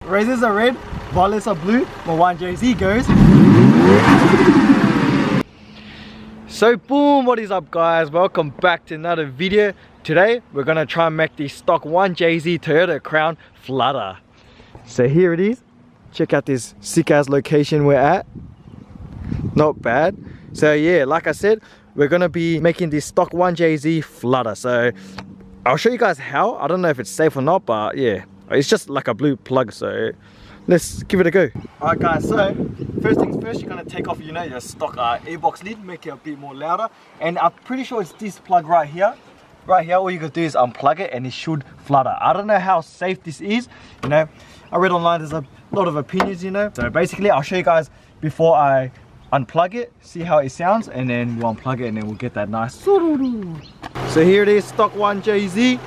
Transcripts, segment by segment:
razors are red, violets are blue, my 1JZ goes. So boom, what is up guys? Welcome back to another video. Today we're gonna try and make the stock 1JZ Toyota Crown FLUTTER. So here it is. Check out this sick ass location we're at. Not bad. So yeah, like I said, we're gonna be making this stock 1JZ FLUTTER. So I'll show you guys how. I don't know if it's safe or not, but yeah, it's just like a blue plug, so let's give it a go. Alright guys, so first things first, you're gonna take off, you know, your stock airbox lid, make it a bit more louder. And I'm pretty sure it's this plug right here. Right here, all you gotta do is unplug it and it should flutter. I don't know how safe this is, you know. I read online there's a lot of opinions, you know. So basically I'll show you guys before I unplug it, see how it sounds, and then we'll unplug it and then we'll get that nice. So here it is, stock 1JZ.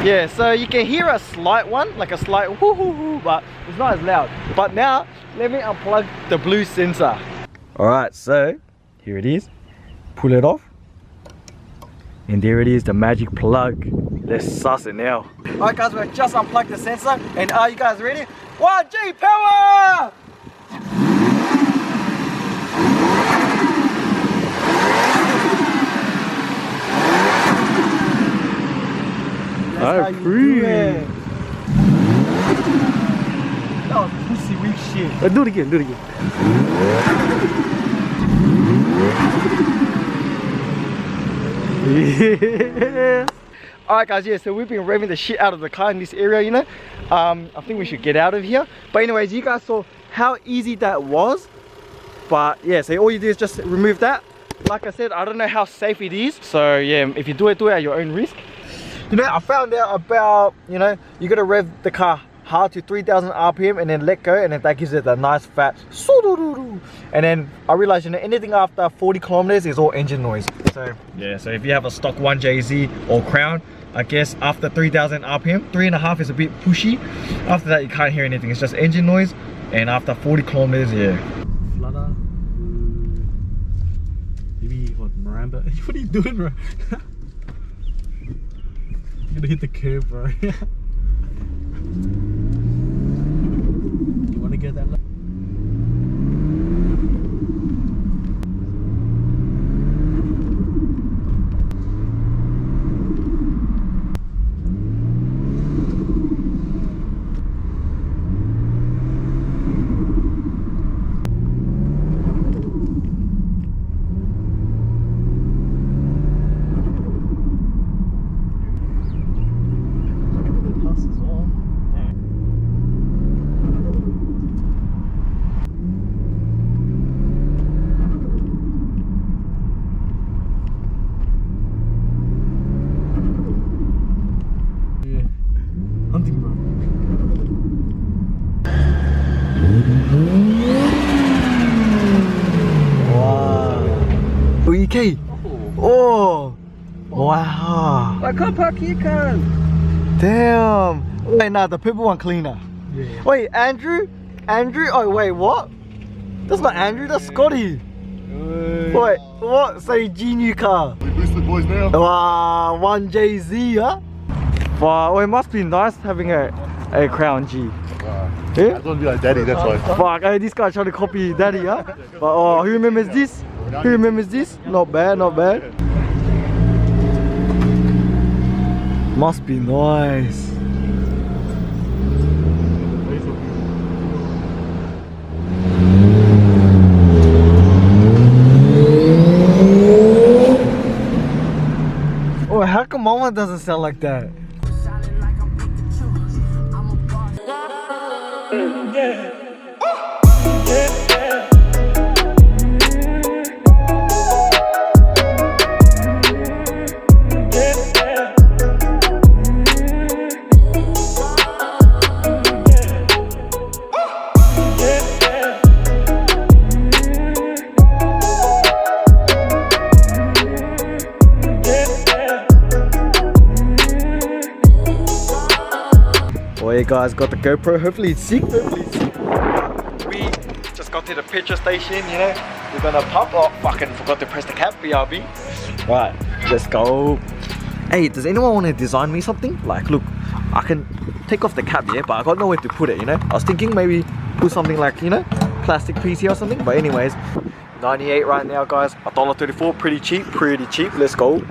Yeah, so you can hear a slight one, like a slight whoo-hoo-hoo, but it's not as loud. But now, let me unplug the blue sensor. Alright, so here it is. Pull it off. And there it is, the magic plug. Let's suss it now. Alright guys, we've just unplugged the sensor. And are you guys ready? 1G power! That's free. That was pussy weak shit. Do it again, do it again. Yeah. Alright guys, yeah, so we've been revving the shit out of the car in this area, you know. I think we should get out of here. But anyways, you guys saw how easy that was. But yeah, so all you do is just remove that. Like I said, I don't know how safe it is. So yeah, if you do it at your own risk. You know, I found out about, you know, you gotta rev the car hard to 3,000 RPM and then let go, and then that gives it a nice fat sututu. And then I realized, you know, anything after 40 kilometers is all engine noise. So yeah, so if you have a stock 1JZ or Crown, I guess after 3,000 RPM, 3.5 is a bit pushy. After that, you can't hear anything, it's just engine noise. And after 40 kilometers, yeah. Flutter. Maybe what, Miranda? What are you doing, bro? You're gonna hit the curb, bro. You wanna get that? Wow. EK. Oh. Wow. I can't park here, can. Damn. Wait, nah, the purple one cleaner. Yeah. Wait, Andrew? Andrew? Oh, wait, what? That's not Andrew, that's Scotty. Wait, what? Say G new car. We boosted boys now. Wow, 1JZ, huh? Wow, well, it must be nice having a Crown G. Yeah? I don't want to be like daddy, that's why. Fuck, hey, this guy trying to copy daddy, huh? But oh, who remembers this? Who remembers this? Not bad, not bad. Must be nice. Oh, how come mama doesn't sound like that? Well, yeah guys, got the GoPro. Hopefully it's sick. We just got to the petrol station, you know. We're gonna pump. Oh, fucking forgot to press the cap, BRB. Right, let's go. Hey, does anyone want to design me something? Like, look, I can take off the cap, yeah, but I got nowhere to put it, you know. I was thinking maybe put something like, you know, plastic piece here or something. But anyways, 98 right now, guys. $1.34, pretty cheap, pretty cheap. Let's go.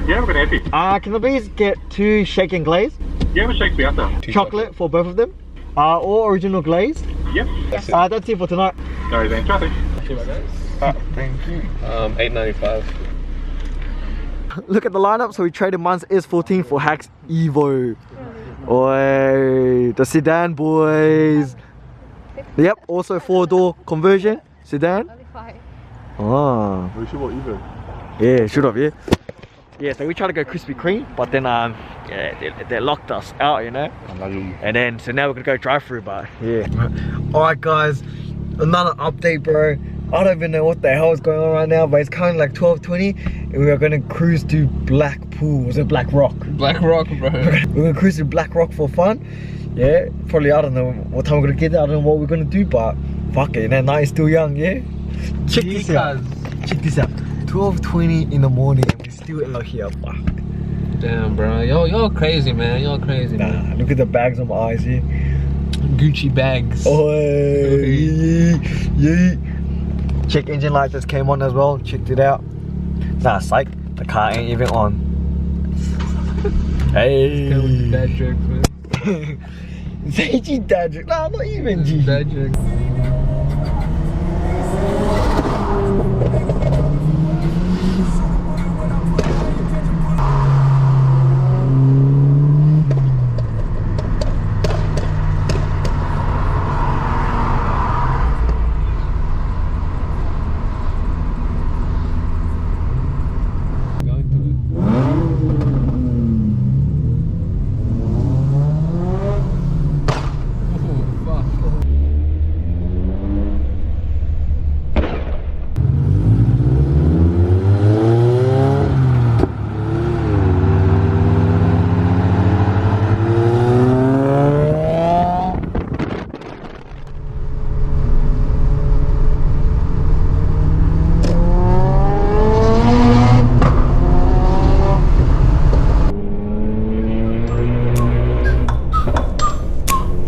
Yeah, we're gonna epic. Can I please get 2 shake and glaze? Yeah, what shakes we after? Chocolate for both of them. Or original glaze. Yep. That's it for tonight. No worries, man. Traffic. Thank you. $8.95. Look at the lineup. So we traded Mun's S14 for Hack's Evo. Oi, the sedan boys. Yep, also 4-door conversion sedan. Oh. We should even. Yeah, should have, yeah. Yeah, so we tried to go Krispy Kreme, but then yeah, they locked us out, you know. And then so now we're gonna go drive-through, but yeah. Alright guys, another update, bro. I don't even know what the hell is going on right now, but it's kind of like 12:20 and we are gonna cruise to Blackpool. Was it Black Rock? Black Rock, bro. We're gonna cruise to Black Rock for fun. Yeah, probably, I don't know what time we're gonna get there. I don't know what we're gonna do, but fuck it, you know, night is still young, yeah. Check this out. Check this out. 12:20 in the morning and we're still out here. Fuck. Damn, bro. You're crazy, man. You're crazy, man. Look at the bags on my eyes here. Gucci bags. Oh, yeah. Check engine light just came on as well. Checked it out. Nah, psych. The car ain't even on. Hey. Dad jokes, man. Say G dad joke. Nah, not even G. Dad jokes.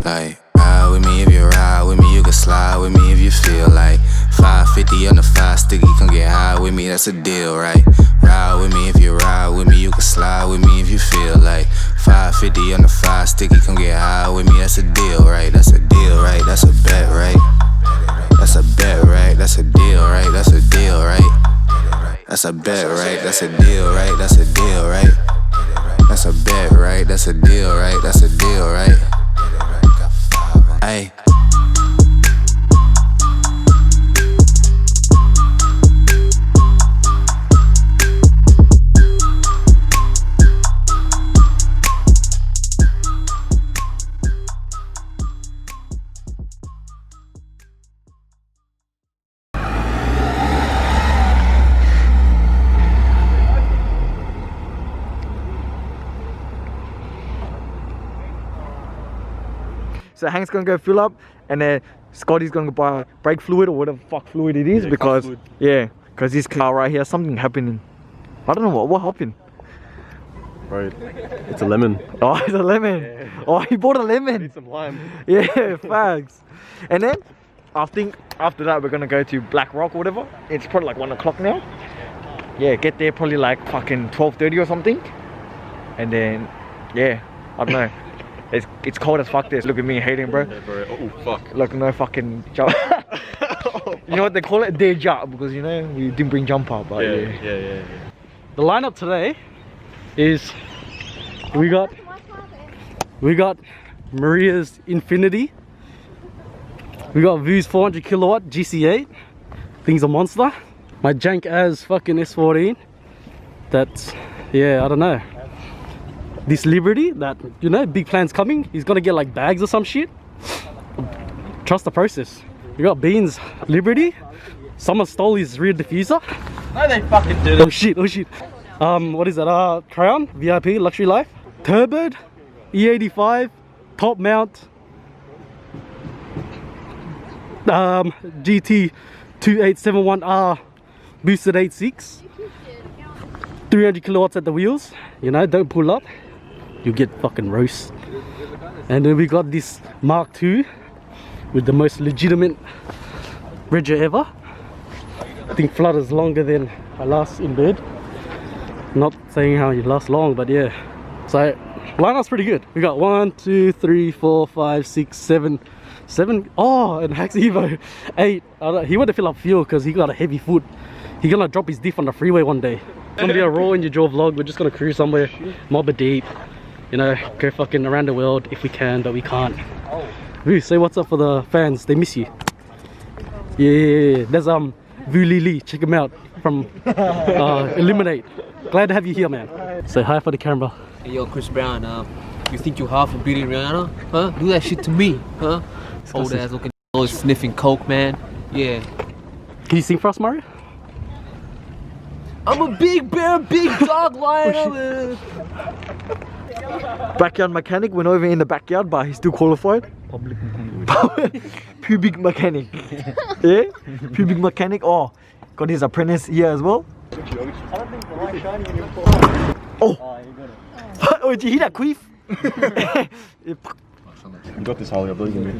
Like, ride with me if you ride with me, you can slide with me if you feel like 550 on the 5. fire sticky, come get high with me, that's a deal, right? Ride with me if you ride with me, you can slide with me if you feel like 550 on the fire sticky, come get high with me, that's a deal, right? That's a deal, right? That's a bet, right? That's a bet, right? That's a deal, right? That's a deal, right? That's a bet, right? That's a deal, right? That's a deal, right? That's a bet, right? That's a deal, right? That's a deal, right? Ay. So Hank's gonna go fill up, and then Scotty's gonna buy brake fluid or whatever fuck fluid it is, because because this car right here, something happening. I don't know what happened. Right, it's a lemon. Oh, it's a lemon. Yeah. Oh, he bought a lemon. Need some lime. Yeah, facts. And then I think after that we're gonna go to Black Rock or whatever. It's probably like 1 o'clock now. Yeah, get there probably like fucking 12:30 or something. And then yeah, I don't know. It's cold as fuck there. Look at me hating, bro. Yeah, bro. Oh fuck. Look, no fucking jump. You know what they call it? Day jump, because you know we didn't bring jumper, but yeah. The lineup today is we got Maria's Infinity. We got Vu's 400 kilowatt GC8. Thing's a monster. My jank as fucking S14. That's, yeah, I don't know. This Liberty, that, you know, big plans coming. He's gonna get like bags or some shit. Trust the process. We got Beans Liberty. Someone stole his rear diffuser. No, they fucking did it. Oh shit, oh shit. What is that? Crown VIP Luxury Life. Turboed E85 top mount. GT 2871R boosted 8.6. 300 kilowatts at the wheels. You know, don't pull up, you get fucking roast. And then we got this Mark II with the most legitimate Rego ever. I think Flutter's longer than I last in bed. Not saying how you last long, but yeah. So lineup's pretty good. We got 1, 2, 3, 4, 5, 6, 7. Oh, and Hax Evo 8. He went to fill up fuel because he got a heavy foot. He's gonna drop his diff on the freeway one day. It's gonna be a raw in your jaw vlog. We're just gonna cruise somewhere, mob a deep, you know, go fucking around the world if we can, but we can't. Vu, say what's up for the fans. They miss you. Yeah, there's Vu Lili, check him out from Eliminate. Glad to have you here, man. Say hi for the camera. Hey, yo, Chris Brown, you think you half a beating Rihanna? Huh? Do that shit to me, huh? Old ass looking always sniffing coke, man. Yeah. Can you sing for us, Mario? I'm a big bear, big dog lion. Backyard mechanic went over in the backyard, but he's still qualified. Public mechanic. Pubic mechanic. Yeah? Pubic mechanic. Oh, got his apprentice here as well. Oh! Oh, did you hear that queef? You got this, Holly, I believe in me.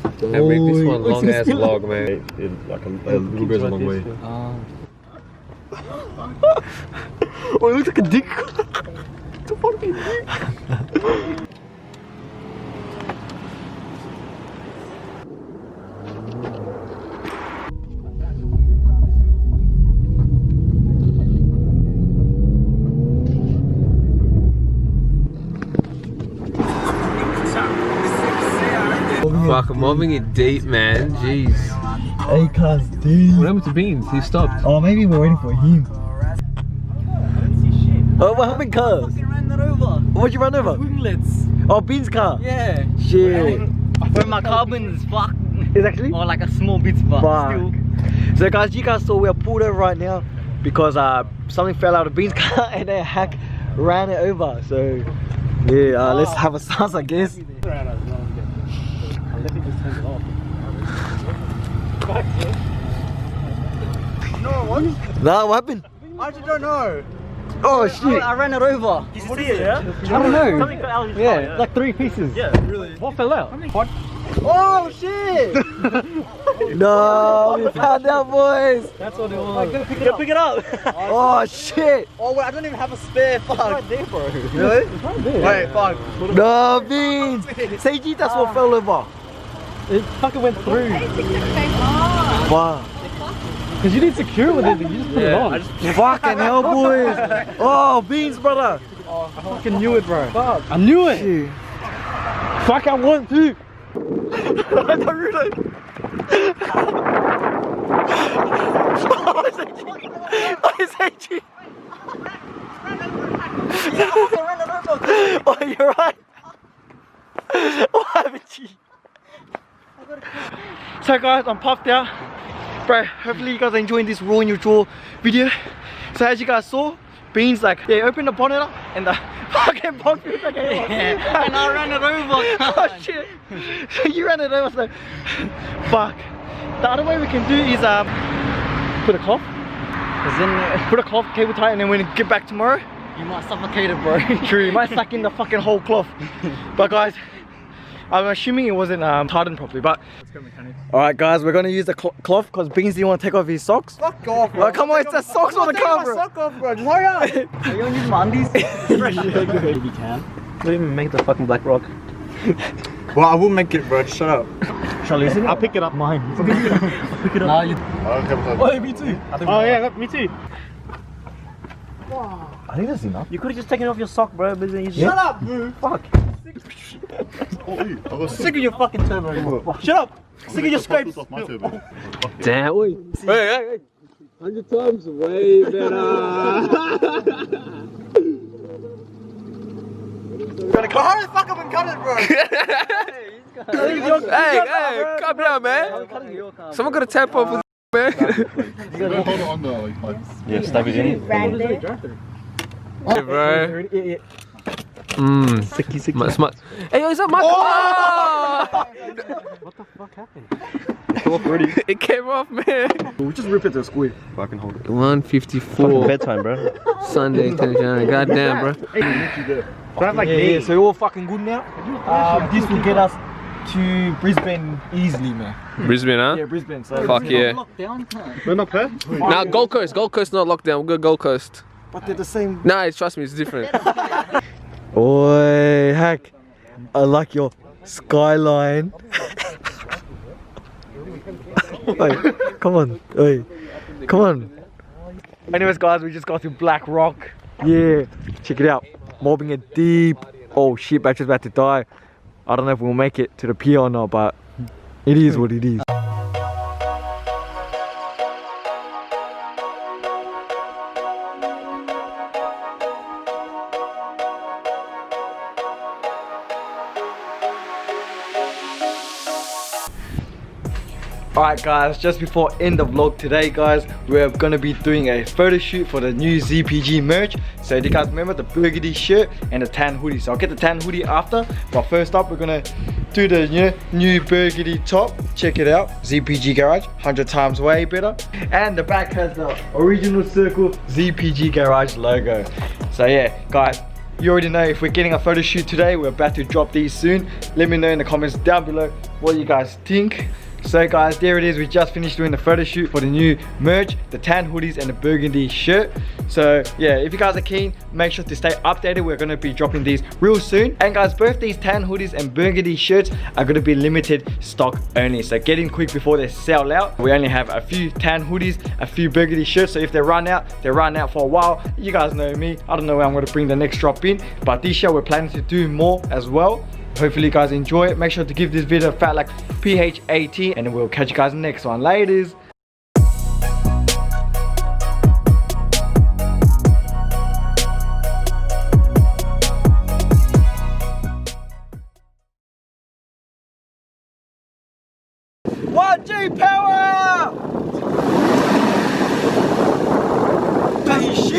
I make this one long ass vlog, man. Like a little goes a long way. Oh, it looks like a dick. It's a fucking dick. Fuck, I'm mobbing it deep, man. Jeez. Hey, cuz, dude. What happened to Beans? He stopped. Oh, maybe we're waiting for him. Oh, what happened, cuz? I ran that over. What'd you run over? Winglets. Oh, Bean's car? Yeah. Shit. Where my carbon is fucked. Is actually? Or like a small bits, but Fuck. still. So guys, you guys saw we're pulled over right now because something fell out of Bean's car and a hack ran it over. So yeah, let's have a stance, I guess. Nah, what happened? I just don't know. Oh shit! I ran it over. I don't know. Yeah, like 3 pieces. Yeah, really. What fell out? What? Oh shit! No, we found out, boys. That's what it was. Go pick it up. Oh shit. Oh wait, I don't even have a spare. Fuck. It's right there, bro. Really? It's right there. Wait, fuck. No, Beans. Seiji, that's what fell over. It fucking went through. Wow. Because you didn't secure it with it, you just put it on. Fucking hell, boys. Oh, Beans, brother. I fucking knew it, bro. Fuck. I knew it. Shit. Fuck, I want to. Oh, you're right. What happened to you? So guys, I'm puffed out. Bro, hopefully you guys are enjoying this raw in your jaw video. So as you guys saw, Beans like, they opened the bonnet up and the fucking box was like, And I ran it over. oh shit. So you ran it over, so fuck. The other way we can do is put a cloth. Put a cloth, cable tie, and then when we get back tomorrow, You might suffocate it, bro. true, you might suck in the fucking whole cloth. But guys, I'm assuming it wasn't tightened properly, but alright guys, we're gonna use the cloth because Beans didn't want to take off his socks. Fuck off, bro. Oh, come on, it's the socks on the camera. Sock off, bro. Just hurry up. Are you gonna use my undies? You can. Don't even make the fucking black rock. Well, I will make it, bro. Shut up. Shall I listen? I'll pick it up. Mine. Pick it up. Nah, you. Oh, me too. Oh yeah, me too. I think that's enough. You could have just taken off your sock, bro, but then you just... Shut up, bro. Fuck. Sick of your fucking turbo. Shut up. Sick of your scrapes. Damn, wait. Hey. 100 times way better. Hurry the fuck up and cut it, bro. Hey, calm down, man. Someone got a tap off with man. Yeah, stab it in. Hey, bro. Mmm. Smart. Hey, is that my car? What the fuck happened? It came off, man. We'll just rip it to a square. If I can hold it. 1:54. Bedtime, bro. Sunday, 10th January. Goddamn, bro. Yeah, so we're all fucking good now. This will get us to Brisbane easily, man. Brisbane, huh? Yeah, Brisbane. So Fuck yeah. We're not there? Now Gold Coast. Gold Coast not locked down. We'll go Gold Coast. but they're the same. Nah, trust me, it's different. Oi, Hack. I like your skyline. Oi, come on. Oi, come on. Anyways, guys, we just got to Black Rock. Yeah, check it out. Mobbing it deep. Oh shit, battery's about to die. I don't know if we'll make it to the pier or not, but it is what it is. Alright guys, just before end of vlog today guys, we're gonna be doing a photo shoot for the new ZPG merch. So do you guys remember the burgundy shirt and the tan hoodie? So I'll get the tan hoodie after, but first up we're gonna do the new burgundy top. Check it out, ZPG Garage, 100 times way better. And the back has the original circle ZPG Garage logo. So yeah guys, you already know if we're getting a photo shoot today, we're about to drop these soon. Let me know in the comments down below what you guys think. So guys, there it is. We just finished doing the photo shoot for the new merch, the tan hoodies and the burgundy shirt. So yeah, if you guys are keen, make sure to stay updated. We're going to be dropping these real soon. And guys, both these tan hoodies and burgundy shirts are going to be limited stock only. So get in quick before they sell out. We only have a few tan hoodies, a few burgundy shirts. So if they run out, they run out for a while. You guys know me. I don't know where I'm going to bring the next drop in. But this year we're planning to do more as well. Hopefully you guys enjoy it. Make sure to give this video a fat like PH18 and we'll catch you guys in the next one. Laters. One G power!